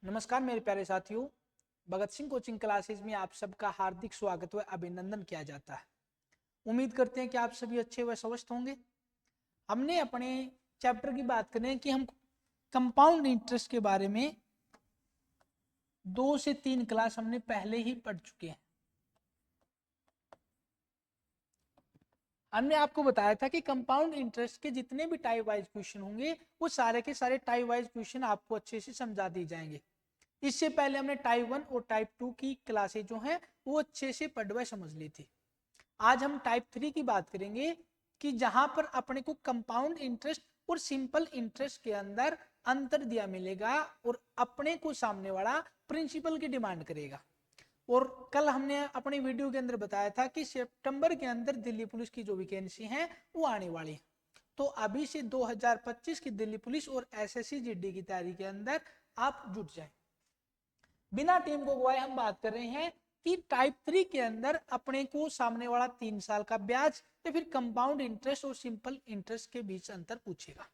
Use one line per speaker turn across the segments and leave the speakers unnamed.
नमस्कार मेरे प्यारे साथियों, भगत सिंह कोचिंग क्लासेस में आप सबका हार्दिक स्वागत व अभिनंदन किया जाता है। उम्मीद करते हैं कि आप सभी अच्छे व स्वस्थ होंगे। हमने अपने चैप्टर की बात करें कि हम कंपाउंड इंटरेस्ट के बारे में 2 से 3 क्लास हमने पहले ही पढ़ चुके हैं। हमने आपको बताया था कि कंपाउंड इंटरेस्ट के जितने भी टाइप वाइज क्वेश्चन होंगे वो सारे के सारे टाइप वाइज क्वेश्चन आपको अच्छे से समझा दिए जाएंगे। इससे पहले हमने टाइप 1 और टाइप 2 की क्लासेज जो हैं वो अच्छे से पढ़ व समझ ली थी। आज हम टाइप 3 की बात करेंगे कि जहां पर अपने को कंपाउंड इंटरेस्ट और सिंपल इंटरेस्ट के अंदर अंतर दिया मिलेगा और अपने को सामने वाला प्रिंसिपल की डिमांड करेगा। और कल हमने अपने वीडियो के अंदर बताया था कि सितंबर के अंदर दिल्ली पुलिस की जो वैकेंसी है वो आने वाली है। तो अभी से 2025 की दिल्ली पुलिस और एसएससी जीडी की तैयारी के अंदर आप जुट जाएं। बिना टीम को गवाए हम बात कर रहे हैं कि टाइप 3 के अंदर अपने को सामने वाला 3 साल का ब्याज या फिर कंपाउंड इंटरेस्ट और सिंपल इंटरेस्ट के बीच अंतर पूछेगा।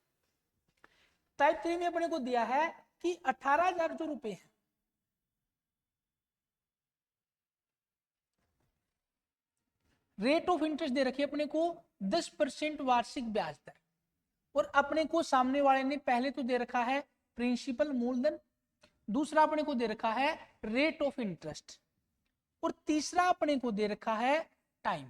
टाइप 3 में अपने को दिया है कि 18,000 जो रुपए हैं रेट ऑफ इंटरेस्ट दे रखी है अपने को 10% वार्षिक ब्याज दर। और अपने को सामने वाले ने पहले तो दे रखा है प्रिंसिपल मूलधन, दूसरा अपने को दे रखा है रेट ऑफ इंटरेस्ट और तीसरा अपने को दे रखा है टाइम।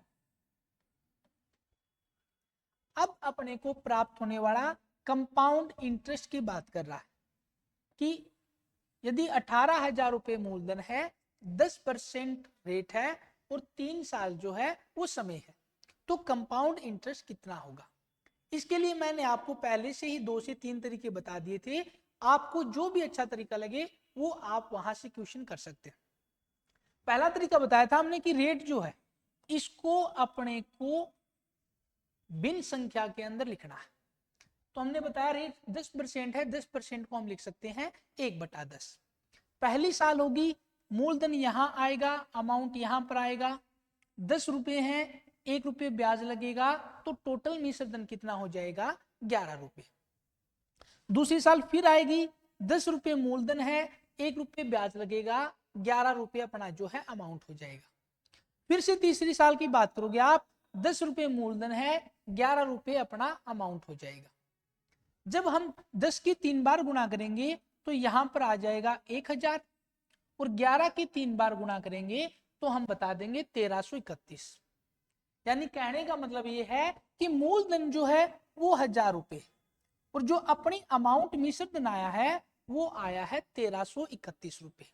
अब अपने को प्राप्त होने वाला कंपाउंड इंटरेस्ट की बात कर रहा है कि यदि 18,000 रुपए मूलधन है, 10% रेट है और 3 साल जो है वो समय है, तो कंपाउंड इंटरेस्ट कितना होगा। इसके लिए मैंने आपको पहले से ही 2 से 3 तरीके बता दिए थे। आपको जो भी अच्छा तरीका लगे वो आप वहां से क्वेश्चन कर सकते हैं। पहला तरीका बताया था हमने कि रेट जो है इसको अपने को भिन्न संख्या के अंदर लिखना है। तो हमने बताया रेट 10% है, 10% को हम लिख सकते हैं 1/10। पहली साल होगी, मूलधन यहां आएगा, अमाउंट यहां पर आएगा, 10 रुपए है, 1 रुपये ब्याज लगेगा, तो टोटल मिश्रधन कितना हो जाएगा 11 रुपए। दूसरी साल फिर आएगी, 10 रुपये मूलधन है, 1 रुपये ब्याज लगेगा, 11 रुपये अपना जो है अमाउंट हो जाएगा। फिर से तीसरी साल की बात करोगे आप, 10 रुपये मूलधन है, 11 रुपये अपना अमाउंट हो जाएगा। जब हम 10 की 3 बार गुणा करेंगे तो यहां पर आ जाएगा 1000 और 11 की 3 बार गुणा करेंगे तो हम बता देंगे 1331। यानी कहने का मतलब ये है कि मूलधन जो है वो 1000 रुपए और जो अपनी अमाउंट मिश्रधन आया है वो आया है 1331 रुपए।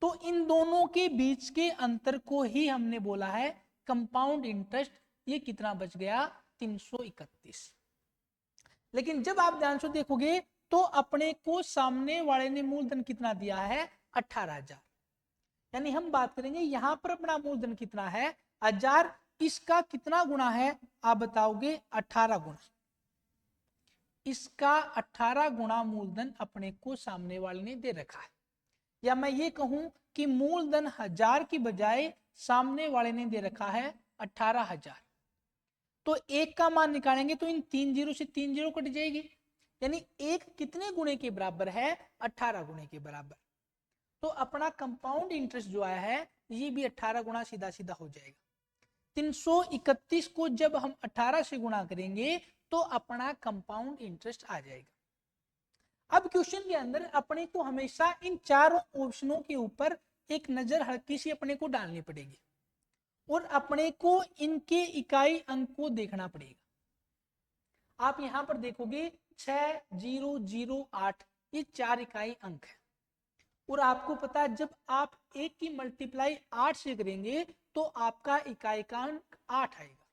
तो इन दोनों के बीच के अंतर को ही हमने बोला है कंपाउंड इंटरेस्ट। ये कितना बच गया 331। लेकिन जब आप ध्यान से देखोगे तो अपने को सामने वाले ने मूलधन कितना दिया है 18,000। यानी हम बात करेंगे यहां पर अपना मूलधन कितना है 1000, इसका कितना गुना है आप बताओगे 18 गुना। इसका 18 गुना मूलधन अपने को सामने वाले ने दे रखा है। या मैं ये कहूं कि मूलधन 1000 की बजाय सामने वाले ने दे रखा है 18,000। तो एक का मान निकालेंगे तो इन 3 जीरो से 3 जीरो कट जाएगी। यानी एक कितने गुणे के बराबर है 18 गुणे के बराबर। तो अपना कंपाउंड इंटरेस्ट जो आया है ये भी 18 गुना सीधा सीधा हो जाएगा। 331 को जब हम 18 से गुणा करेंगे तो अपना कंपाउंड इंटरेस्ट आ जाएगा। अब क्वेश्चन के अंदर अपने को हमेशा इन चारों ऑप्शनों के ऊपर एक नजर हल्की सी अपने को डालनी पड़ेगी और अपने को इनके इकाई अंक को देखना पड़ेगा। आप यहां पर देखोगे 6008 ये 4 इकाई अंक है और आपको पता है जब आप एक की मल्टीप्लाई 8 से करेंगे तो आपका इकाई का अंक 8 आएगा।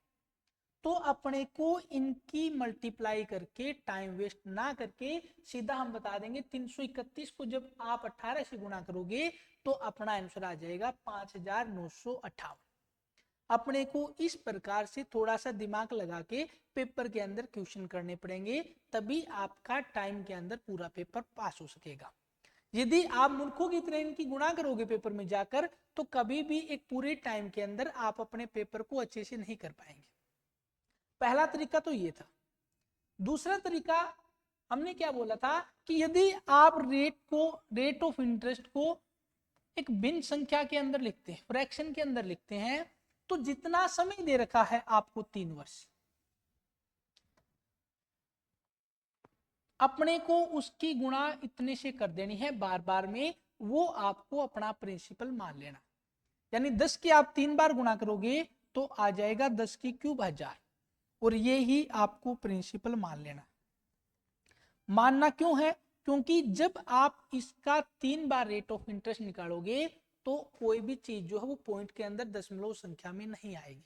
तो अपने को इनकी मल्टीप्लाई करके टाइम वेस्ट ना करके सीधा हम बता देंगे 331 को जब आप 18 से गुणा करोगे तो अपना आंसर आ जाएगा 5958। अपने को इस प्रकार से थोड़ा सा दिमाग लगा के पेपर के अंदर क्वेश्चन करने पड़ेंगे, तभी आपका टाइम के अंदर पूरा पेपर पास हो सकेगा। यदि आप मूर्खों की तरह इनकी गुणा करोगे पेपर में जाकर तो कभी भी एक पूरे टाइम के अंदर आप अपने पेपर को अच्छे से नहीं कर पाएंगे। पहला तरीका तो ये था। दूसरा तरीका हमने क्या बोला था कि यदि आप रेट ऑफ इंटरेस्ट को एक भिन्न संख्या के अंदर लिखते हैं, फ्रैक्शन के अंदर लिखते हैं, तो जितना समय दे रखा है आपको 3 वर्ष, अपने को उसकी गुणा इतने से कर देनी है बार बार में, वो आपको अपना प्रिंसिपल मान लेना। यानी 10 की आप 3 बार गुणा करोगे तो आ जाएगा 10 की क्यूब 1000, और ये ही आपको प्रिंसिपल मान लेना। मानना क्यों है? क्योंकि जब आप इसका 3 बार रेट ऑफ इंटरेस्ट निकालोगे तो कोई भी चीज जो है वो पॉइंट के अंदर दशमलव संख्या में नहीं आएगी,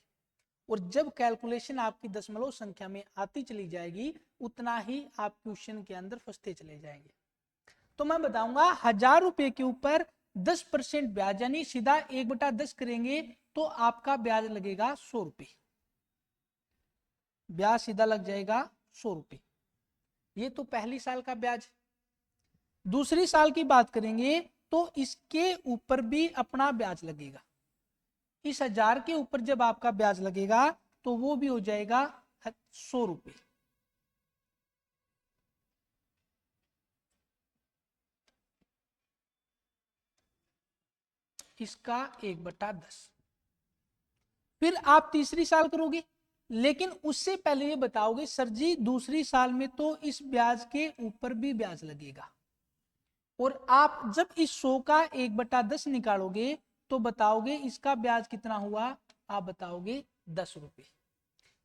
और जब कैलकुलेशन आपकी दशमलव संख्या में आती चली जाएगी उतना ही आप क्वेश्चन के अंदर फंसते चले जाएंगे। तो मैं बताऊंगा 1000 रुपए के ऊपर 10% ब्याज, यानी सीधा 1/10 करेंगे तो आपका ब्याज लगेगा 100 रुपए, ब्याज सीधा लग जाएगा 100 रुपए। ये तो पहली साल का ब्याज। दूसरी साल की बात करेंगे तो इसके ऊपर भी अपना ब्याज लगेगा। इस 1000 के ऊपर जब आपका ब्याज लगेगा तो वो भी हो जाएगा 100 रुपए। इसका 1/10। फिर आप तीसरी साल करोगे, लेकिन उससे पहले ये बताओगे सर जी दूसरी साल में तो इस ब्याज के ऊपर भी ब्याज लगेगा, और आप जब इस 100 का 1/10 निकालोगे तो बताओगे इसका ब्याज कितना हुआ, आप बताओगे 10 रुपए।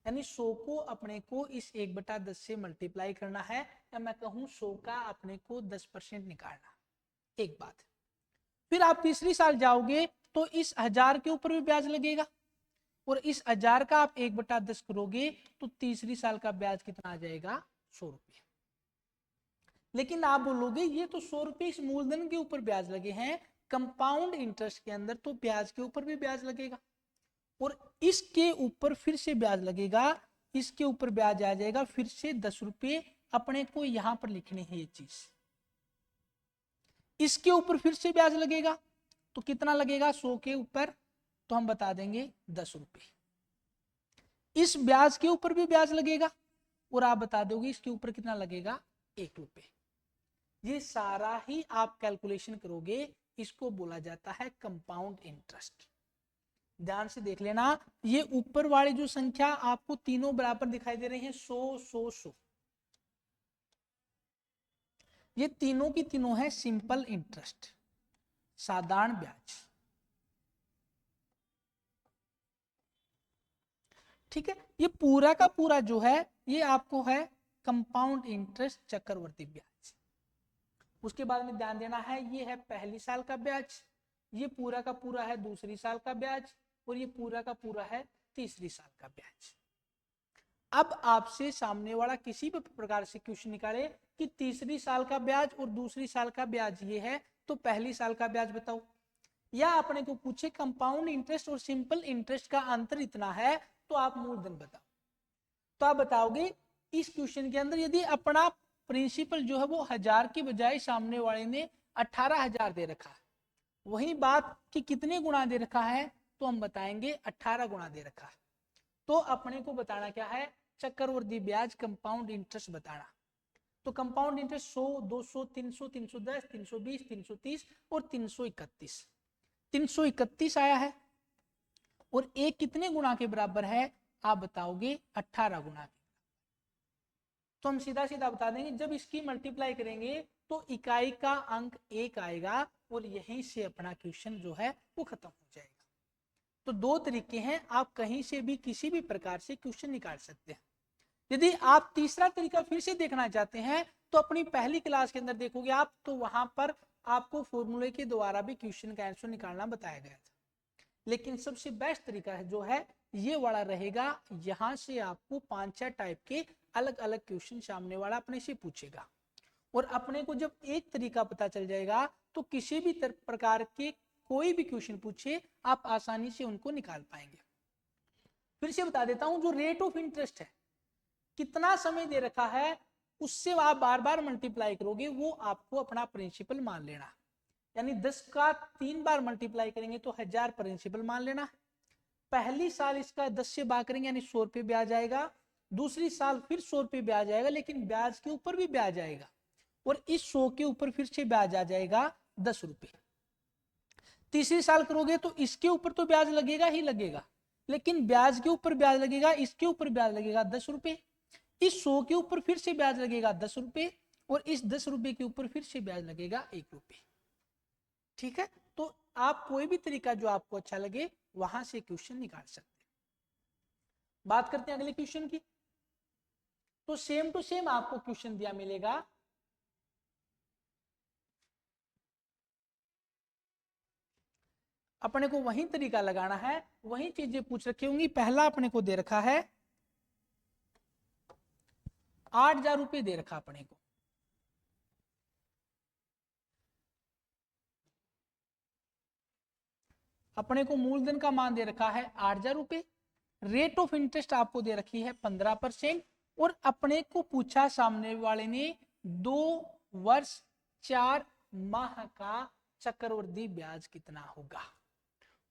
यानी 100 को अपने को इस 1/10 से मल्टीप्लाई करना है, या मैं कहूं 100 का अपने को 10% निकालना। एक बात। फिर आप तीसरी साल जाओगे तो इस 1000 के ऊपर भी ब्याज लगेगा, और इस 1000 का आप 1/10 करोगे तो तीसरी साल का ब्याज कितना आ जाएगा, 100 रुपये। लेकिन आप बोलोगे ये तो 100 रुपये इस मूलधन के ऊपर ब्याज लगे हैं, कंपाउंड इंटरेस्ट के अंदर तो ब्याज के ऊपर भी ब्याज लगेगा, और इसके ऊपर फिर से ब्याज लगेगा, इसके ऊपर ब्याज आ जाएगा फिर से 10 रुपये। अपने को यहां पर लिखनी है ये चीज। इसके ऊपर फिर से ब्याज लगेगा तो कितना लगेगा 100 के ऊपर, तो हम बता देंगे 10 रुपये। इस ब्याज के ऊपर भी ब्याज लगेगा और आप बता दोगे इसके ऊपर कितना लगेगा, 1 रुपये। ये सारा ही आप कैलकुलेशन करोगे, इसको बोला जाता है कंपाउंड इंटरेस्ट। ध्यान से देख लेना, ये ऊपर वाली जो संख्या आपको तीनों बराबर दिखाई दे रही है 100 100 100, ये तीनों की तीनों है सिंपल इंटरेस्ट, साधारण ब्याज। ठीक है, ये पूरा का पूरा जो है ये आपको है कंपाउंड इंटरेस्ट, चक्रवर्ती ब्याज। उसके बाद में ध्यान देना है ये है पहली साल का ब्याज, ये पूरा का पूरा है दूसरी साल का ब्याज, और ये पूरा का पूरा है तीसरी साल का ब्याज। अब आपसे सामने वाला किसी भी प्रकार से क्वेश्चन निकाले कि तीसरी साल का ब्याज और दूसरी साल का ब्याज ये है तो पहली साल का ब्याज बताओ, या अपने को पूछे कंपाउंड इंटरेस्ट और सिंपल इंटरेस्ट का अंतर इतना है तो आप मूलधन बताओ, तो आप बताओगे इस क्वेश्चन के अंदर यदि अपना प्रिंसिपल जो है वो 1000 की बजाय सामने वाले ने 18,000 दे रखा है, वही बात कि कितने गुना दे रखा है तो हम बताएंगे 18 गुना दे रखा है। तो अपने को बताना क्या है, चक्रवृद्धि ब्याज कंपाउंड इंटरेस्ट बताना। तो कंपाउंड इंटरेस्ट 100 200 300 310 320 330 और 331, 331 आया है, और एक कितने गुना के बराबर है आप बताओगे 18 गुना के। तो हम सीधा सीधा बता देंगे जब इसकी मल्टीप्लाई करेंगे तो इकाई का अंक 1 आएगा, और यहीं से अपना क्वेश्चन जो है वो खत्म हो जाएगा। तो दो तरीके हैं, आप कहीं से भी किसी भी प्रकार से क्वेश्चन निकाल सकते हैं। यदि आप तीसरा तरीका फिर से देखना चाहते हैं तो अपनी पहली क्लास के अंदर देखोगे आप, तो वहां पर आपको फॉर्मूले के द्वारा भी क्वेश्चन का आंसर निकालना बताया गया था। लेकिन सबसे बेस्ट तरीका है जो है ये वाला रहेगा, यहां से आपको 5-6 टाइप के अलग अलग क्वेश्चन सामने वाला अपने से पूछेगा, और अपने को जब एक तरीका पता चल जाएगा तो किसी भी प्रकार के कोई भी क्वेश्चन पूछे आप आसानी से उनको निकाल पाएंगे। फिर से बता देता हूं, जो रेट ऑफ इंटरेस्ट है कितना समय दे रखा है उससे आप बार बार मल्टीप्लाई करोगे, वो आपको अपना प्रिंसिपल मान लेना। यानी 10 का 3 बार मल्टीप्लाई करेंगे तो 1000 प्रिंसिपल मान लेना। पहली साल इसका 10 से भाग करेंगे यानी 100 रुपये ब्याज आएगा, दूसरी साल फिर 100 रुपये ब्याज आएगा, लेकिन ब्याज के ऊपर भी ब्याज आएगा, और इस 100 के ऊपर फिर से ब्याज आ जाएगा 10 रुपये। तीसरी साल करोगे तो इसके ऊपर तो ब्याज लगेगा ही लगेगा, लेकिन ब्याज के ऊपर ब्याज लगेगा, इसके ऊपर ब्याज लगेगा 10 रुपये, इस 100 के ऊपर फिर से ब्याज लगेगा 10 रुपये, और इस 10 रुपये के ऊपर फिर से ब्याज लगेगा 1 रुपये। ठीक है, तो आप कोई भी तरीका जो आपको अच्छा लगे वहां से क्वेश्चन निकाल सकते हैं। बात करते हैं अगले क्वेश्चन की। तो सेम टू सेम आपको क्वेश्चन दिया मिलेगा, अपने को वही तरीका लगाना है, वही चीजें पूछ रखी होंगी। पहला अपने को दे रखा है 8,000 रुपये दे रखा अपने को, अपने को मूलधन का मान दे रखा है 8,000 रुपये, रेट ऑफ इंटरेस्ट आपको दे रखी है 15%, और अपने को पूछा सामने वाले ने 2 वर्ष 4 माह का चक्रवृद्धि ब्याज कितना होगा।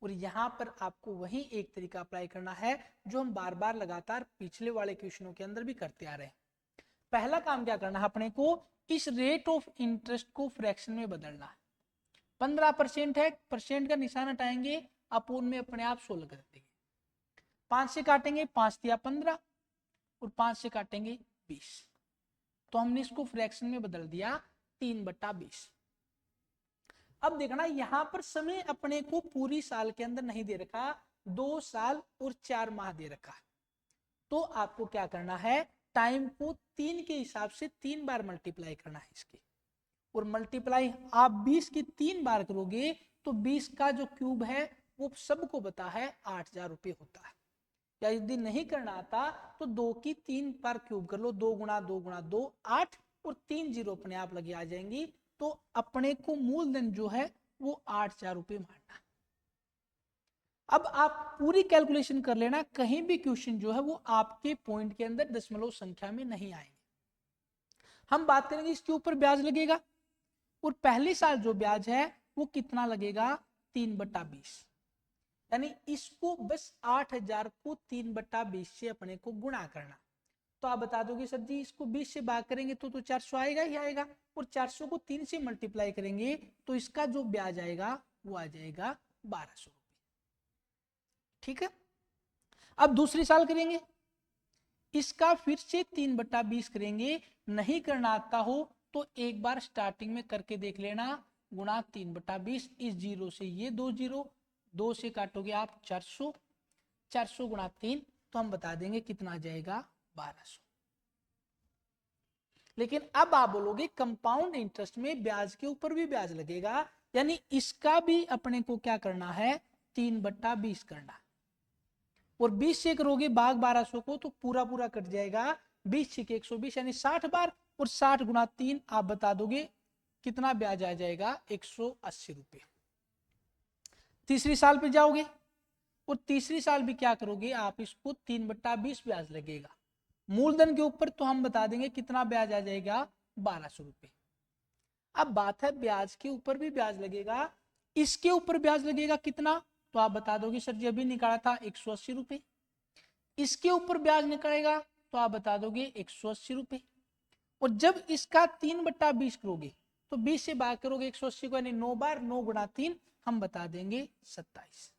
और यहां पर आपको वही एक तरीका अप्लाई करना है जो हम बार बार लगातार पिछले वाले क्वेश्चनों के अंदर भी करते आ रहे हैं। पहला काम क्या करना है, अपने को इस रेट ऑफ इंटरेस्ट को फ्रैक्शन में बदलना है। 15% है, परसेंट का निशान हटाएंगे, अपूर्ण में अपने आप 16 कर देंगे, 5 से काटेंगे, 5 दिया 15, और 5 से काटेंगे 20, तो हमने इसको फ्रैक्शन में बदल दिया 3/20। अब देखना यहां पर समय अपने को पूरी साल के अंदर नहीं दे रखा, 2 साल और 4 माह दे रखा, तो आपको क्या करना है, टाइम को 3 के हिसाब से 3 बार मल्टीप्लाई करना है इसकी, और मल्टीप्लाई आप 20 की 3 बार करोगे तो 20 का जो क्यूब है वो सबको पता है 8,000 रुपये होता है। या यदि नहीं करना आता तो 2 की 3 बार क्यूब कर लो, 2 गुणा 2 गुणा 2 8, और 3 जीरो अपने आप लगे आ जाएंगी, तो अपने को मूलधन जो है वो 8,000 रुपये मानना। अब आप पूरी कैलकुलेशन कर लेना, कहीं भी क्वेश्चन जो है वो आपके पॉइंट के अंदर दशमलव संख्या में नहीं आएंगे। हम बात करेंगे इसके ऊपर ब्याज लगेगा, और पहले साल जो ब्याज है वो कितना लगेगा, 3/20, यानी इसको बस 8,000 को 3/20 से अपने को गुणा करना। तो आप बता दोगे सर जी इसको 20 से भाग करेंगे तो 400 आएगा ही आएगा, और 400 को 3 से मल्टीप्लाई करेंगे तो इसका जो ब्याज आएगा वो आ जाएगा 1200 रुपये। ठीक है, अब दूसरी साल करेंगे, इसका फिर से 3/20 करेंगे, नहीं करना आता हो तो एक बार स्टार्टिंग में करके देख लेना, गुणा 3/20, इस जीरो से ये 2 जीरो, 2 से काटोगे आप 400, 400 गुणा 3, तो हम बता देंगे कितना आ जाएगा 1200। लेकिन अब आप बोलोगे कंपाउंड इंटरेस्ट में ब्याज के ऊपर भी ब्याज लगेगा, यानी इसका भी अपने को क्या करना है, 3/20 करना, और 20 से करोगे भाग 1200 को तो पूरा पूरा कट जाएगा, 20 से 120 यानी 60 बार, और 60 गुणा 3 आप बता दोगे कितना ब्याज आ जाएगा, 180 रुपये। तीसरी साल पे जाओगे और तीसरी साल भी क्या करोगे, आप इसको 3/20 ब्याज लगेगा, मूलधन के ऊपर तो हम बता देंगे कितना ब्याज आ जाएगा, 1200 रुपये। अब बात है ब्याज के ऊपर भी ब्याज लगेगा, इसके ऊपर ब्याज लगेगा कितना, तो आप बता दोगे सर जी अभी निकाला था 180 रुपये, इसके ऊपर ब्याज निकलेगा तो आप बता दोगे 180 रुपये, और जब इसका 3/20 करोगे तो 20 से भाग करोगे 180 को, यानी 9 बार, 9 गुणा 3 हम बता देंगे 27।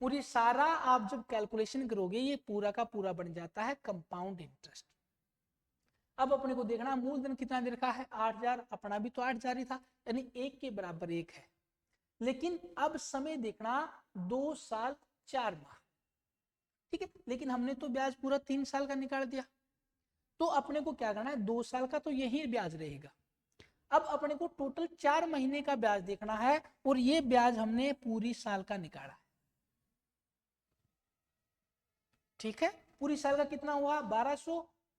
पूरी सारा आप जब कैलकुलेशन करोगे ये पूरा का पूरा बन जाता है कंपाउंड इंटरेस्ट। अब अपने को देखना मूलधन कितना दे रखा है, 8,000, अपना भी तो 8,000 ही था, यानी 1 के बराबर 1 है, लेकिन अब समय देखना 2 साल 4 माह, ठीक है, लेकिन हमने तो ब्याज पूरा 3 साल का निकाल दिया, तो अपने को क्या करना है, 2 साल का तो यही ब्याज रहेगा। अब अपने को टोटल 4 महीने का ब्याज देखना है, और ये ब्याज हमने पूरी साल का निकाला, ठीक है, पूरी साल का कितना हुआ 1200,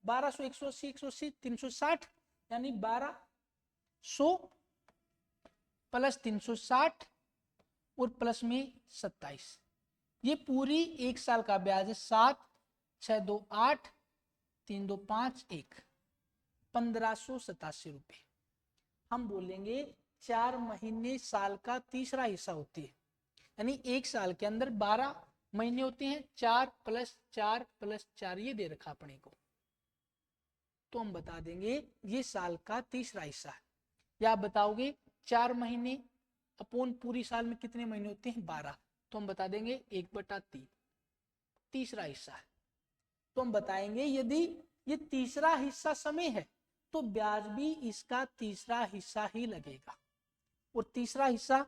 1200 180 180 360, यानी 1200 प्लस 360 और प्लस में 27, ये पूरी 1 साल का ब्याज है, 7 6 2 8 3 2 5 1, 1587 रुपये। हम बोलेंगे 4 महीने साल का तीसरा हिस्सा होती है, यानी 1 साल के अंदर 12 महीने होते हैं 4 + 4 + 4, ये दे रखा अपने को, तो हम बता देंगे ये साल का तीसरा हिस्सा है। या आप बताओगे 4 महीने अपोन पूरी साल में कितने महीने होते हैं 12, तो हम बता देंगे 1/3 तीसरा हिस्सा है। तो हम बताएंगे यदि ये तीसरा हिस्सा समय है तो ब्याज भी इसका तीसरा हिस्सा ही लगेगा। और तीसरा हिस्सा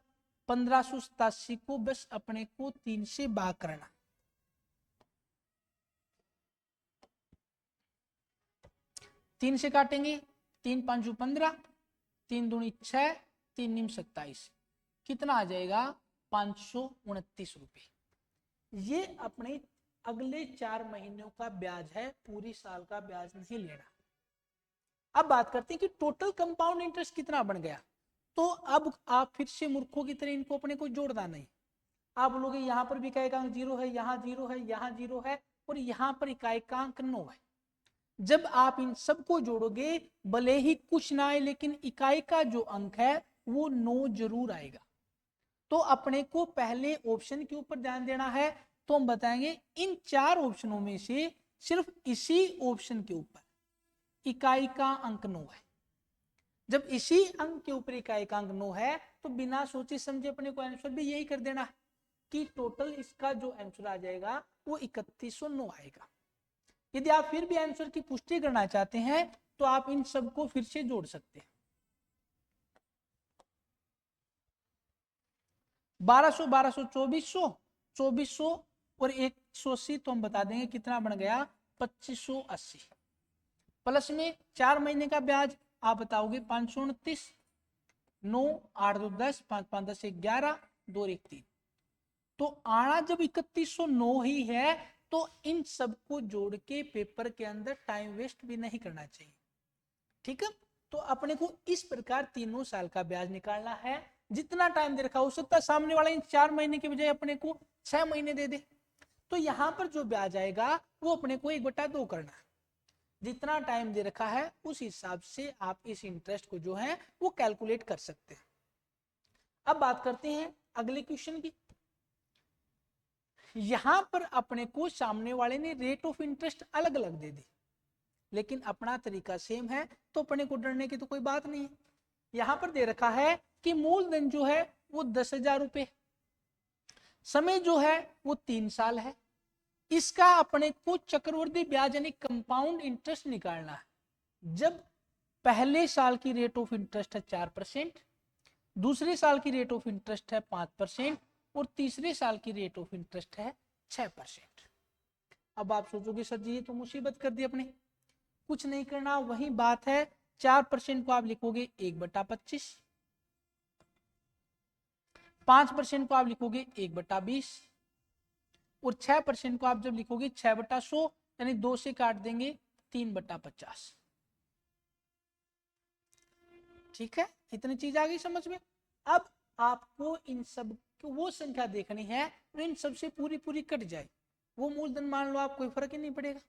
1587 को बस अपने को 3 से भाग करना, 3 से काटेंगे, 3 5 15, 3 दूनी 6, 3 निम 27, कितना आ जाएगा 529 रुपए। ये अपने अगले 4 महीनों का ब्याज है, पूरी साल का ब्याज नहीं लेना। अब बात करते हैं कि टोटल कंपाउंड इंटरेस्ट कितना बन गया। तो अब आप फिर से मूर्खों की तरह इनको अपने को जोड़ना नहीं। आप बोलोगे यहाँ पर भी इकाई का अंक 0 है, यहाँ 0 है, यहाँ 0 है और यहाँ पर इकाई का अंक 9 है। जब आप इन सबको जोड़ोगे भले ही कुछ ना आए लेकिन इकाई का जो अंक है वो 9 जरूर आएगा। तो अपने को पहले ऑप्शन के ऊपर ध्यान देना है। तो हम बताएंगे इन 4 ऑप्शनों में से सिर्फ इसी ऑप्शन के ऊपर इकाई का अंक 9 है। जब इसी अंक के ऊपर इकाई का अंक 9 है तो बिना सोचे समझे अपने को आंसर भी यही कर देना है कि टोटल इसका जो आंसर आ जाएगा वो 3109 आएगा। यदि आप फिर भी आंसर की पुष्टि करना चाहते हैं तो आप इन सबको फिर से जोड़ सकते हैं। 1200 1200 2400 2400 और 180, तो हम बता देंगे कितना बन गया 2580। प्लस में 4 महीने का ब्याज आप बताओगे 529, 9 8 2 10, 5 5 10 11, 2 1 3। तो आना जब 3109 ही है तो इन सबको जोड़ के पेपर के अंदर टाइम वेस्ट भी नहीं करना चाहिए। ठीक है, तो अपने को इस प्रकार तीनों साल का ब्याज निकालना है। जितना टाइम दे रखा हो सकता है सामने वाला इन 4 महीने के बजाय अपने को 6 महीने दे दे, तो यहां पर जो ब्याज आएगा वो अपने को 1/2 करना है। जितना टाइम दे रखा है उस हिसाब से आप इस इंटरेस्ट को जो है वो कैलकुलेट कर सकते हैं। अब बात करते हैं अगले क्वेश्चन की। यहां पर अपने को सामने वाले ने रेट ऑफ इंटरेस्ट अलग अलग दे दी लेकिन अपना तरीका सेम है, तो अपने को डरने की तो कोई बात नहीं है। यहां पर दे रखा है कि मूलधन जो है वो 10,000 रुपए, समय जो है वो 3 साल है। इसका अपने को चक्रवृद्धि ब्याज यानी कंपाउंड इंटरेस्ट निकालना है। जब पहले साल की रेट ऑफ इंटरेस्ट है 4%, दूसरे साल की रेट ऑफ इंटरेस्ट है 5% और तीसरे साल की रेट ऑफ इंटरेस्ट है 6%। अब आप सोचोगे सर जी ये तो मुसीबत कर दी अपने, कुछ नहीं करना, वही बात है। 4% को आप लिखोगे 1/25, 5% को आप लिखोगे 1/20 और 6% को आप जब लिखोगे 6/100 यानी 2 से काट देंगे 3/50। ठीक है, इतनी चीज आ गई समझ में। अब आपको इन सब वो संख्या देखनी है तो इन सबसे पूरी पूरी कट जाए, वो मूलधन मान लो आप, कोई फर्क ही नहीं पड़ेगा।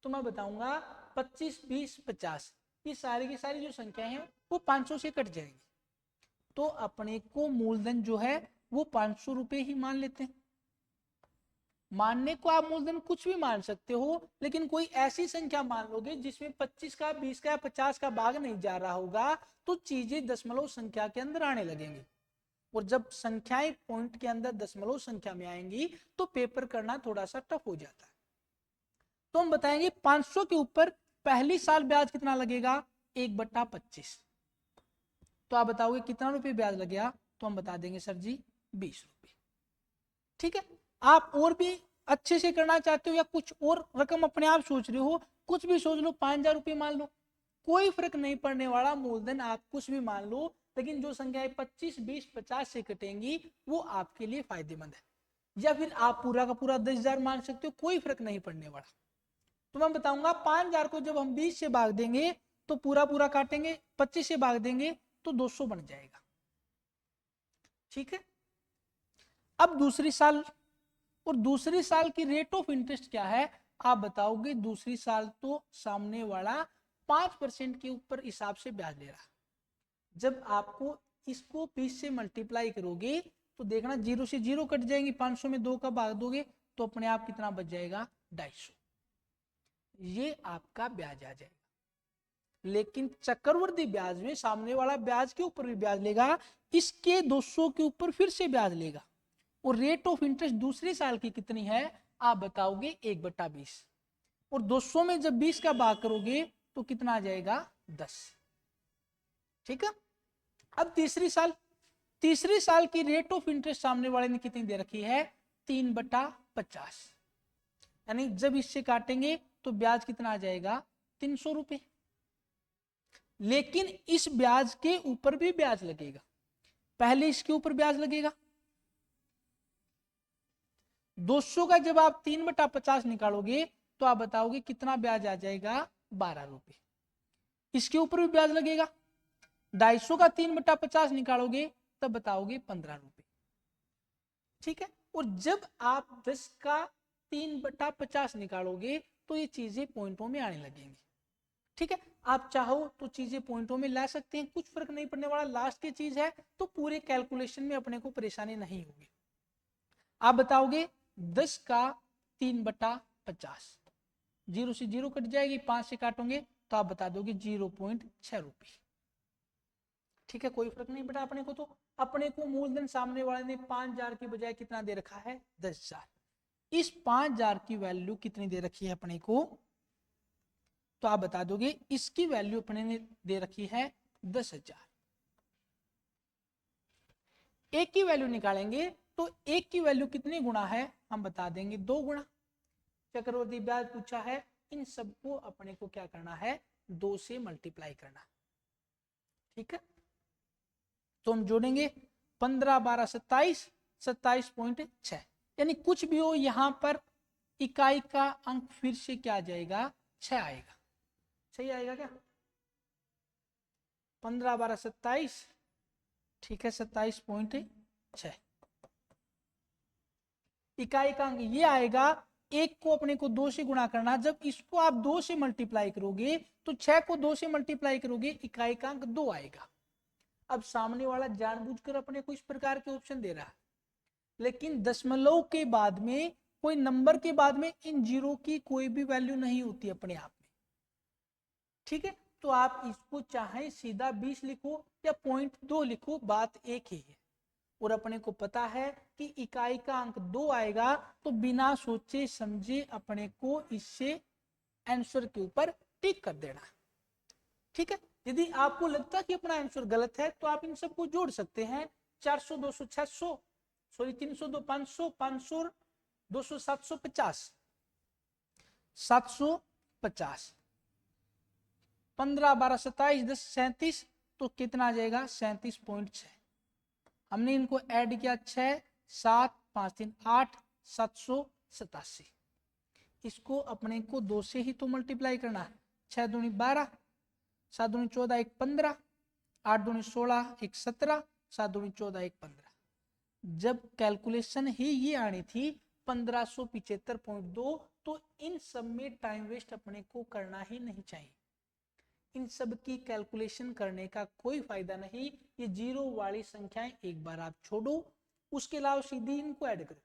तो मैं बताऊंगा 25 20 50 ये सारी की सारी जो संख्या है वो 500 से कट जाएगी। तो अपने को मूलधन जो है वो 500 रुपए ही मान लेते हैं। मानने को आप मूलधन कुछ भी मान सकते हो लेकिन कोई ऐसी संख्या मान लोगे जिसमें 25 का 20 का 50 का भाग नहीं जा रहा होगा तो चीजें दशमलव संख्या के अंदर आने लगेंगी। और जब संख्याएं पॉइंट के अंदर दशमलव संख्या में आएंगी तो पेपर करना थोड़ा सा टफ हो जाता है। तो हम बताएंगे 500 के ऊपर पहली साल ब्याज कितना लगेगा 1/25। तो आप बताओगे कितना रुपए ब्याज लगेगा, तो हम बता देंगे सर जी 20 रुपए। ठीक है, आप और भी अच्छे से करना चाहते हो या कुछ और रकम अपने आप सोच रहे हो, कुछ भी सोच लो, 5,000 रुपये मान लो, कोई फर्क नहीं पड़ने वाला। मूलधन आप कुछ भी मान लो लेकिन जो संख्याएं 25 20 50 से कटेंगी वो आपके लिए फायदेमंद है। या फिर आप पूरा का पूरा 10,000 मान सकते हो, कोई फर्क नहीं पड़ने वाला। तो मैं बताऊंगा 5,000 को जब हम 20 से भाग देंगे तो पूरा पूरा काटेंगे, 25 से भाग देंगे तो 200 बन जाएगा। ठीक है, अब दूसरी साल, और दूसरी साल की रेट ऑफ इंटरेस्ट क्या है आप बताओगे। दूसरी साल तो सामने वाला 5% के ऊपर हिसाब से ब्याज ले रहा। जब आपको इसको 20 से मल्टीप्लाई करोगे तो देखना 0 से 0 कट जाएंगे, 500 में 2 का भाग दोगे तो अपने आप कितना बच जाएगा 250, ये आपका ब्याज आ जाएगा। लेकिन चक्रवृद्धि ब्याज में सामने वाला ब्याज के ऊपर भी ब्याज लेगा, इसके 200 के ऊपर फिर से ब्याज लेगा, और रेट ऑफ इंटरेस्ट दूसरे साल की कितनी है आप बताओगे 1/20, और 200 में जब 20 का भाग करोगे तो कितना आ जाएगा 10। ठीक है। अब तीसरी साल की रेट ऑफ इंटरेस्ट सामने वाले ने कितनी दे रखी है 3/50, यानी जब इससे काटेंगे तो ब्याज कितना आ जाएगा 300 रुपए। लेकिन इस ब्याज के ऊपर भी ब्याज लगेगा, पहले इसके ऊपर ब्याज लगेगा 200 का, जब आप 3/50 निकालोगे तो आप बताओगे कितना ब्याज आ जाएगा 12 रुपए। इसके ऊपर भी ब्याज लगेगा, 250 का 3/50 निकालोगे तब बताओगे 15 रुपए। ठीक है। और जब आप 10 का 3/50 निकालोगे तो ये चीजें पॉइंटों में आने लगेंगी। ठीक है। आप चाहो तो चीजें पॉइंटों में ला सकते हैं, कुछ फर्क नहीं पड़ने वाला, लास्ट की चीज है तो पूरे कैलकुलेशन में अपने को परेशानी नहीं होगी। आप बताओगे 10 का 3/50, 0 से 0 कट जाएगी, 5 से काटोगे तो आप बता दोगे 0.6 रुपए। ठीक है, कोई फर्क नहीं पड़ा अपने को। तो अपने को मूलधन सामने वाले ने 5,000 की बजाय कितना दे रखा है 10,000। इस 5,000 की वैल्यू कितनी दे रखी है अपने को, तो आप बता दोगे इसकी वैल्यू अपने ने दे रखी है 10,000। एक की वैल्यू निकालेंगे तो एक की वैल्यू कितनी गुना है हम बता देंगे 2 गुना। चक्रवृद्धि ब्याज पूछा है, इन सबको अपने को क्या करना है 2 से मल्टीप्लाई करना। ठीक है। तो हम जोड़ेंगे 15, 12, 27, 27.6, यानी कुछ भी हो यहां पर इकाई का अंक फिर से क्या आ जाएगा 6 आएगा। सही आएगा क्या 15, 12, 27, ठीक है 27.6 इकाई का अंक ये आएगा। एक को अपने को 2 से गुणा करना, जब इसको आप 2 से मल्टीप्लाई करोगे तो 6 को 2 से मल्टीप्लाई करोगे इकाई का अंक 2 आएगा। अब सामने वाला जानबूझकर अपने को इस प्रकार के ऑप्शन दे रहा है, लेकिन दशमलव के बाद में कोई नंबर के बाद में इन जीरो की कोई भी वैल्यू नहीं होती अपने आप में। ठीक है। तो आप इसको चाहे सीधा 20 लिखो या 0.2 लिखो, बात एक ही है। और अपने को पता है कि इकाई का अंक 2 आएगा, तो बिना सोचे समझे अपने को इससे आंसर के ऊपर टिक कर देना। ठीक है। यदि आपको लगता है कि अपना आंसर गलत है तो आप इन सबको जोड़ सकते हैं। 400, 200, 600, सॉरी 300, 200, 500, 500, 200, 750, 750, 15, 12, 27, 10, 37, तो कितना आ जाएगा 37.6। हमने इनको ऐड किया 6, 7, 5, 3, 8, 787। इसको अपने को 2 से ही तो मल्टीप्लाई करना है। 6 दूनी 12, 7 दूनी 14, 1 15, 8 दूनी 16, 1 17, 7 दूनी 14, 1 15। जब कैलकुलेशन ही ये आनी थी 1575.2, तो इन सब में टाइम वेस्ट अपने को करना ही नहीं चाहिए। इन सब की कैलकुलेशन करने का कोई फायदा नहीं। ये जीरो वाली संख्याएं एक बार आप छोड़ो, उसके अलावा सीधी इनको ऐड करो।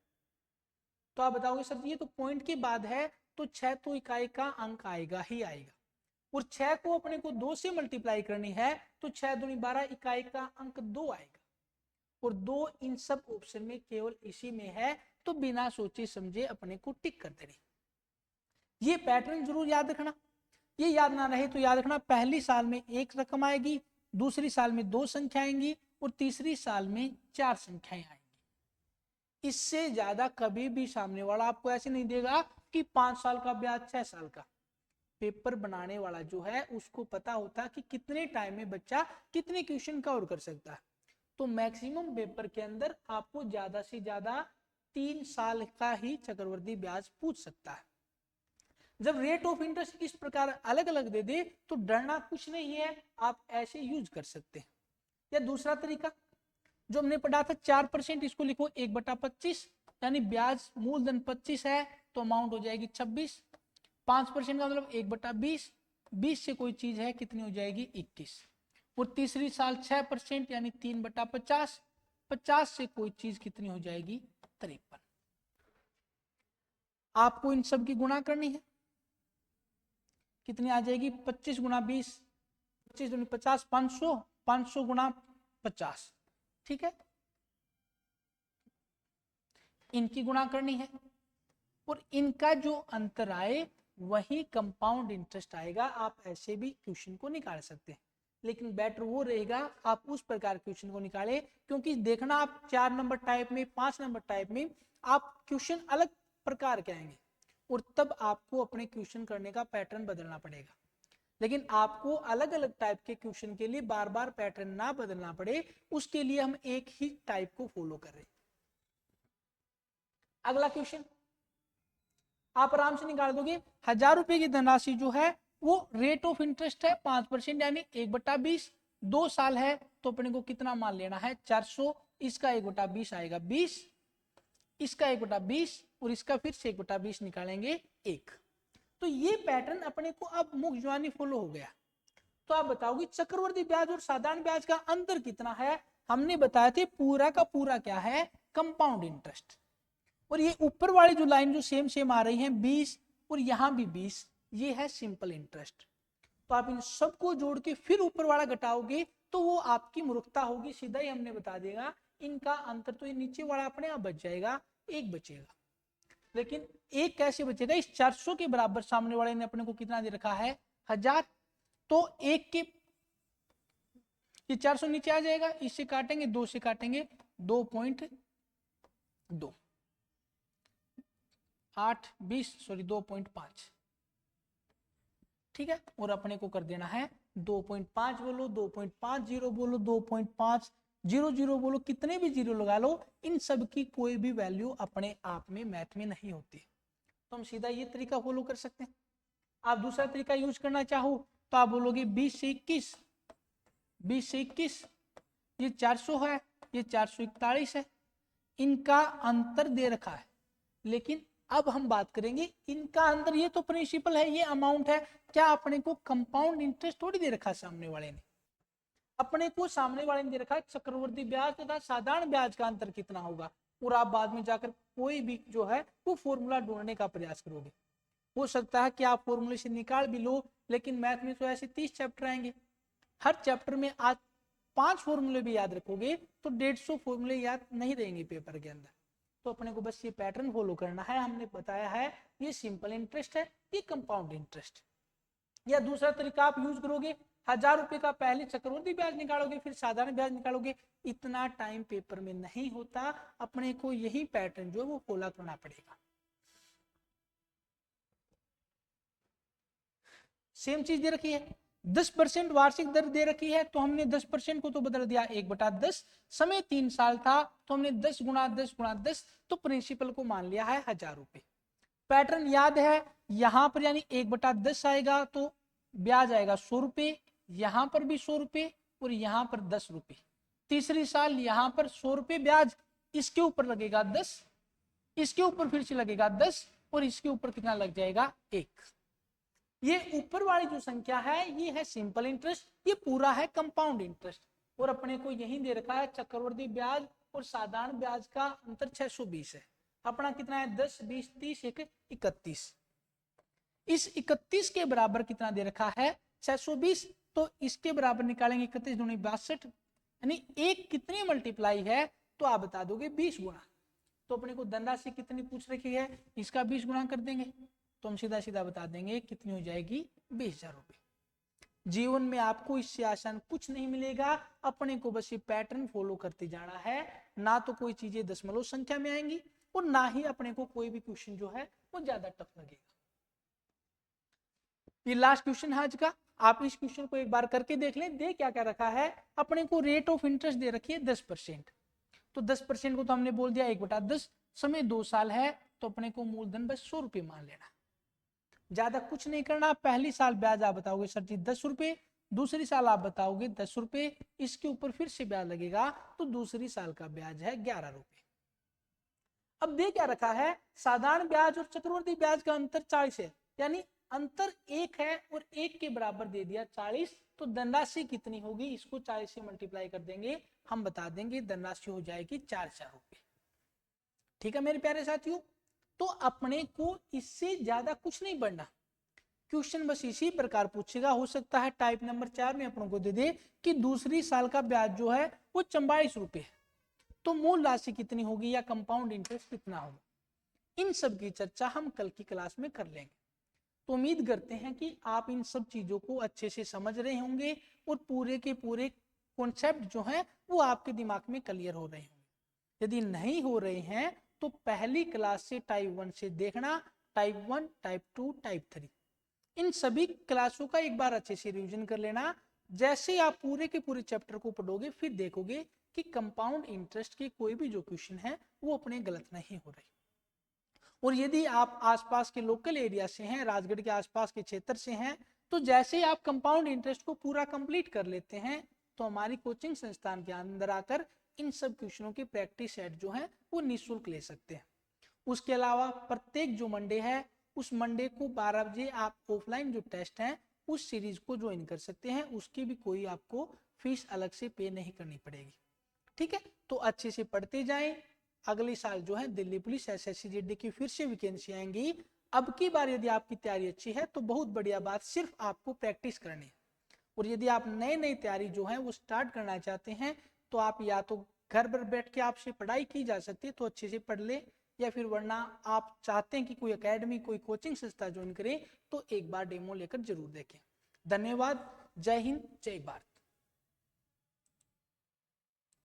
तो आप बताओगे सर ये तो पॉइंट के बाद है, तो 6 तो इकाई का अंक आएगा ही आएगा, और 6 को अपने को 2 से मल्टीप्लाई करनी है, तो 6 दूनी 12 इकाई का अंक 2 आएगा, और 2 इन सब ऑप्शन में केवल इसी में है, तो बिना सोचे समझे अपने को टिक कर देनी। ये पैटर्न जरूर याद रखना। ये याद ना रहे तो याद रखना, पहली साल में 1 रकम आएगी, दूसरी साल में 2 संख्या आएंगी, और तीसरी साल में 4 संख्याएं आएंगी। इससे ज्यादा कभी भी सामने वाला आपको ऐसे नहीं देगा कि 5 साल का ब्याज 6 साल का। पेपर बनाने वाला जो है उसको पता होता है कि कितने टाइम में बच्चा कितने क्वेश्चन कवर कर सकता है। तो मैक्सिमम पेपर के अंदर आपको ज्यादा से ज्यादा 3 साल का ही चक्रवृद्धि ब्याज पूछ सकता है। जब रेट ऑफ इंटरेस्ट इस प्रकार अलग अलग दे दे तो डरना कुछ नहीं है, आप ऐसे यूज कर सकते हैं। या दूसरा तरीका जो हमने पढ़ा था 4%, इसको लिखो 1/25, यानी ब्याज मूलधन 25 है तो अमाउंट हो जाएगी 26। 5% का मतलब 1/20, 20 से कोई चीज है कितनी हो जाएगी 21। और तीसरी साल 6% यानी 3/50, 50 से कोई चीज कितनी हो जाएगी 53। आपको इन सब की गुणा करनी है। कितनी आ जाएगी? 25 गुणा 20, 25 दूनी 50, 500, 500 गुणा 50, ठीक है। इनकी गुणा करनी है और इनका जो अंतर आए वही कंपाउंड इंटरेस्ट आएगा। आप ऐसे भी क्वेश्चन को निकाल सकते हैं, लेकिन बेटर वो रहेगा आप उस प्रकार क्वेश्चन को निकालें, क्योंकि देखना आप 4 नंबर टाइप में, 5 नंबर टाइप में आप क्वेश्चन अलग प्रकार के आएंगे और तब आपको अपने क्वेश्चन करने का पैटर्न बदलना पड़ेगा। लेकिन आपको अलग अलग टाइप के क्वेश्चन के लिए बार बार पैटर्न ना बदलना पड़े, उसके लिए हम एक ही टाइप को फॉलो कर रहे हैं। अगला क्वेश्चन आप आराम से निकाल दोगे। 1000 रुपए की धनराशि जो है वो रेट ऑफ इंटरेस्ट है 5%, यानी 1/20, 2 साल है तो अपने को कितना मान लेना है? 400। इसका 1/20 आएगा 20, इसका 1/20 और इसका फिर से 1/20 निकालेंगे 1। तो ये पैटर्न अपने को अब मुख्य ज्वानी फॉलो हो गया। तो आप बताओगे चक्रवर्ती ब्याज और साधारण ब्याज का अंतर कितना है? हमने बताया थे पूरा का पूरा क्या है? Compound interest. और ये ऊपर वाली जो लाइन जो सेम सेम आ रही है 20 और यहां भी 20, ये है सिंपल इंटरेस्ट। तो आप इन सबको जोड़ के फिर ऊपर वाला घटाओगे तो वो आपकी मूर्खता होगी, सीधा ही हमने बता देगा इनका अंतर। तो ये नीचे वाला अपने आप बच जाएगा, एक बचेगा। लेकिन एक कैसे बचेगा? इस 400 के बराबर सामने वाले ने अपने को कितना दे रखा है? 1000। तो एक के ये 400 नीचे आ जाएगा, इससे काटेंगे 2 से काटेंगे 2.2, 8 20 सॉरी 2.5, ठीक है। और अपने को कर देना है 2.5 बोलो, 2.50 बोलो, 2.500 बोलो, कितने भी जीरो लगा लो, इन सब की कोई भी वैल्यू अपने आप में मैथ में नहीं होती। तो हम सीधा ये तरीका फॉलो कर सकते हैं। आप दूसरा तरीका यूज करना चाहो तो आप बोलोगे 20 से 21, 20 से 21, ये 400 है, ये 441 है, इनका अंतर दे रखा है। लेकिन अब हम बात करेंगे इनका अंतर, ये तो प्रिंसिपल है, ये अमाउंट है, क्या अपने को कंपाउंड इंटरेस्ट थोड़ी दे रखा है सामने वाले ने। अपने को सामने वाले ने दे रखा है चक्रवर्ती ब्याज तथा साधारण ब्याज का अंतर कितना होगा, और आप बाद में जाकर कोई भी जो है वो फॉर्मूला ढूंढने का प्रयास करोगे। हो सकता है कि आप फॉर्मूले से निकाल भी लो, लेकिन मैथ में तो ऐसे 30 चैप्टर आएंगे, हर चैप्टर में आज 5 फॉर्मूले भी याद रखोगे तो 150 फॉर्मूले याद नहीं रहेंगे पेपर के अंदर। तो अपने को बस ये पैटर्न फॉलो करना है। हमने बताया है ये सिंपल इंटरेस्ट है, ये कंपाउंड इंटरेस्ट। या दूसरा तरीका आप यूज करोगे, 1000 रुपए का पहले चक्रवर्ती ब्याज निकालोगे फिर साधारण ब्याज निकालोगे, इतना टाइम पेपर में नहीं होता। अपने को यही पैटर्न जो है वो फॉलो करना पड़ेगा। सेम चीज दे रखी है, 10% वार्षिक दर दे रखी है, तो हमने 10% को तो बदल दिया 1/10, समय 3 साल था तो हमने 10 गुणा 10 गुणा 10, तो प्रिंसिपल को मान लिया है 1000 रुपए। पैटर्न याद है, यहां पर यानी 1/10 आएगा तो ब्याज आएगा 100 रुपए, यहां पर भी 100 रुपए और यहां पर 10 रुपए। तीसरी साल यहां पर 100 रुपए ब्याज, इसके ऊपर लगेगा 10, इसके ऊपर फिर से लगेगा 10 और इसके ऊपर कितना लग जाएगा 1। ये ऊपर वाली जो संख्या है ये है सिंपल इंटरेस्ट, ये पूरा है कंपाउंड इंटरेस्ट। और अपने को यही दे रखा है चक्रवर्ती ब्याज और साधारण ब्याज का अंतर 620 है। अपना कितना है? 10 20 30 31। इस 31 के बराबर कितना दे रखा है? 620। तो इसके बराबर निकालेंगे 31 दूनी 62, यानी एक कितनी मल्टीप्लाई है? तो आप बता दोगे 20 गुना। तो अपने को धनराशि कितनी पूछ रखी है, इसका 20 गुना कर देंगे तो हम सीधा सीधा बता देंगे कितनी हो जाएगी, 20,000 रुपए। जीवन में आपको इससे आसान कुछ नहीं मिलेगा, अपने को बस ये पैटर्न फॉलो करते जाना है। ना तो कोई चीजें दशमलव संख्या में आएंगी और ना ही अपने को कोई भी क्वेश्चन जो है वो ज्यादा टफ लगेगा। ये लास्ट क्वेश्चन है आज का, आप इस क्वेश्चन को एक बार करके देख लें। दे क्या क्या रखा है? अपने को रेट ऑफ इंटरेस्ट दे रखी है 10%, तो 10% को तो हमने बोल दिया 1/10, समय 2 साल है तो अपने को मूलधन बस 100 रुपए मान लेना, ज्यादा कुछ नहीं करना। पहली साल ब्याज आप बताओगे सर जी 10 रुपए, दूसरी साल आप बताओगे 10 रुपए, इसके ऊपर फिर से ब्याज लगेगा तो दूसरी साल का ब्याज है 11 रुपए। अब दे क्या रखा है? साधारण ब्याज और चक्रवर्ती ब्याज का अंतर 40 है, यानी अंतर 1 है और 1 के बराबर दे दिया 40, तो धनराशि कितनी होगी? इसको 40 से मल्टीप्लाई कर देंगे, हम बता देंगे धनराशि हो जाएगी 4,000 रुपए। ठीक है मेरे प्यारे साथियों, तो अपने को इससे ज्यादा कुछ नहीं बढ़ना। क्वेश्चन बस इसी प्रकार पूछेगा, हो सकता है टाइप नंबर 4 में अपनों को दे दे कि दूसरी साल का ब्याज जो है वो 44 रुपए है, तो मूल राशि कितनी होगी या कंपाउंड इंटरेस्ट कितना होगा। इन सब की चर्चा हम कल की क्लास में कर लेंगे। तो उम्मीद करते हैं कि आप इन सब चीजों को अच्छे से समझ रहे होंगे और पूरे के पूरे कॉन्सेप्ट जो हैं वो आपके दिमाग में क्लियर हो रहे होंगे। यदि नहीं हो रहे हैं तो पहली क्लास से टाइप 1 से देखना, टाइप 1, टाइप 2, टाइप 3, इन सभी क्लासों का एक बार अच्छे से रिवीजन कर लेना। जैसे आप पूरे के पूरे चैप्टर को पढ़ोगे फिर देखोगे कि कंपाउंड इंटरेस्ट के कोई भी जो क्वेश्चन है वो अपने गलत नहीं हो रहे। और यदि आप आसपास के लोकल एरिया से हैं, राजगढ़ के आसपास के क्षेत्र से हैं, तो जैसे ही आप कंपाउंड इंटरेस्ट को पूरा कंप्लीट कर लेते हैं तो हमारी कोचिंग संस्थान के अंदर आकर इन सब क्वेश्चनों की प्रैक्टिस सेट जो है वो निःशुल्क ले सकते हैं। उसके अलावा प्रत्येक जो मंडे है उस मंडे को 12 बजे आप ऑफलाइन जो टेस्ट है उस सीरीज को ज्वाइन कर सकते हैं, उसकी भी कोई आपको फीस अलग से पे नहीं करनी पड़ेगी। ठीक है, तो अच्छे से पढ़ते जाएं। अगले साल जो है दिल्ली पुलिस एसएससी जीडी की फिर से वैकेंसी आएंगी। अब की बार यदि आपकी तैयारी अच्छी है तो बहुत बढ़िया बात, सिर्फ आपको प्रैक्टिस करनी है। और यदि आप नई नई तैयारी जो है वो स्टार्ट करना चाहते हैं तो आप या तो घर पर बैठ के आपसे पढ़ाई की जा सकती है तो अच्छे से पढ़ ले, या फिर वरना आप चाहते हैं कि कोई एकेडमी कोई कोचिंग संस्था ज्वाइन करें तो एक बार डेमो लेकर जरूर देखें। धन्यवाद। जय हिंद, जय भारत।